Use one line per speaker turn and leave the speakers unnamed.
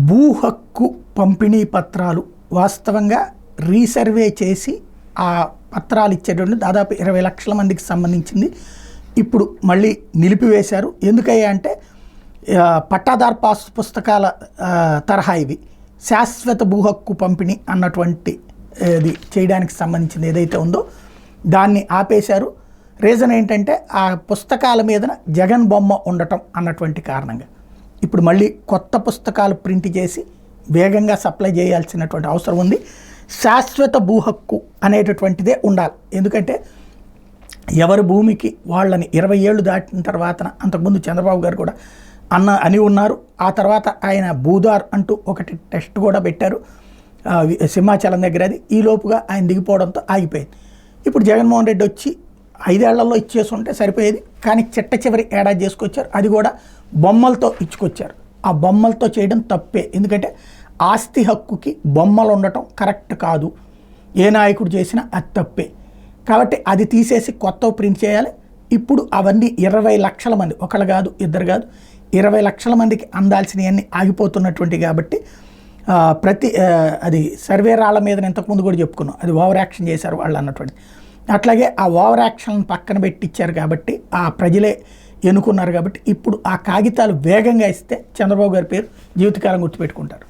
భూ హక్కు పంపిణీ పత్రాలు వాస్తవంగా రీసర్వే చేసి ఆ పత్రాలు ఇచ్చేటువంటి దాదాపు 20 లక్షల మందికి సంబంధించింది ఇప్పుడు మళ్ళీ నిలిపివేశారు. ఎందుకయ్యా అంటే పట్టాదార్ పాస్ పుస్తకాల తరహా ఇవి శాశ్వత భూ హక్కు పంపిణీ అన్నటువంటి ఇది చేయడానికి సంబంధించింది ఏదైతే ఉందో దాన్ని ఆపేశారు. రీజన్ ఏంటంటే ఆ పుస్తకాల మీదన జగన్ బొమ్మ ఉండటం అన్నటువంటి కారణంగా ఇప్పుడు మళ్ళీ కొత్త పుస్తకాలు ప్రింట్ చేసి వేగంగా సప్లై చేయాల్సినటువంటి అవసరం ఉంది. శాశ్వత భూ హక్కు అనేటటువంటిదే ఉండాలి. ఎందుకంటే ఎవరి భూమికి వాళ్ళని 20 ఏళ్ళు దాటిన తర్వాత అంతకుముందు చంద్రబాబు గారు కూడా అని ఉన్నారు. ఆ తర్వాత ఆయన భూదార్ అంటూ ఒకటి టెస్ట్ కూడా పెట్టారు సింహాచలం దగ్గర. అది ఈ లోపుగా ఆయన దిగిపోవడంతో ఆగిపోయింది. ఇప్పుడు జగన్మోహన్ రెడ్డి వచ్చి 5 ఏళ్లలో ఇచ్చేసి ఉంటే సరిపోయేది, కానీ చివరి ఏడాది చేసుకొచ్చారు. అది కూడా బొమ్మలతో ఇచ్చుకొచ్చారు. ఆ బొమ్మలతో చేయడం తప్పే. ఎందుకంటే ఆస్తి హక్కుకి బొమ్మలు ఉండటం కరెక్ట్ కాదు. ఏ నాయకుడు చేసినా అది తప్పే. కాబట్టి అది తీసేసి కొత్త ప్రింట్ చేయాలి. ఇప్పుడు అవన్నీ 20 లక్షల మంది, ఒకళ్ళు కాదు ఇద్దరు కాదు 20 లక్షల మందికి అందాల్సినవన్నీ ఆగిపోతున్నటువంటి కాబట్టి అది సర్వే రాళ్ళ మీద ఇంతకుముందు కూడా చెప్పుకున్నాం, అది ఓవర్ యాక్షన్ చేశారు వాళ్ళు అన్నటువంటి. అట్లాగే ఆ ఓవర్ యాక్షన్ పక్కన పెట్టించారు కాబట్టి ఆ ప్రజలే ఎన్నుకున్నారు కాబట్టి ఇప్పుడు ఆ కాగితాలు వేగంగా ఇస్తే చంద్రబాబు గారి పేరు జీవితకాలం గుర్తుపెట్టుకుంటారు.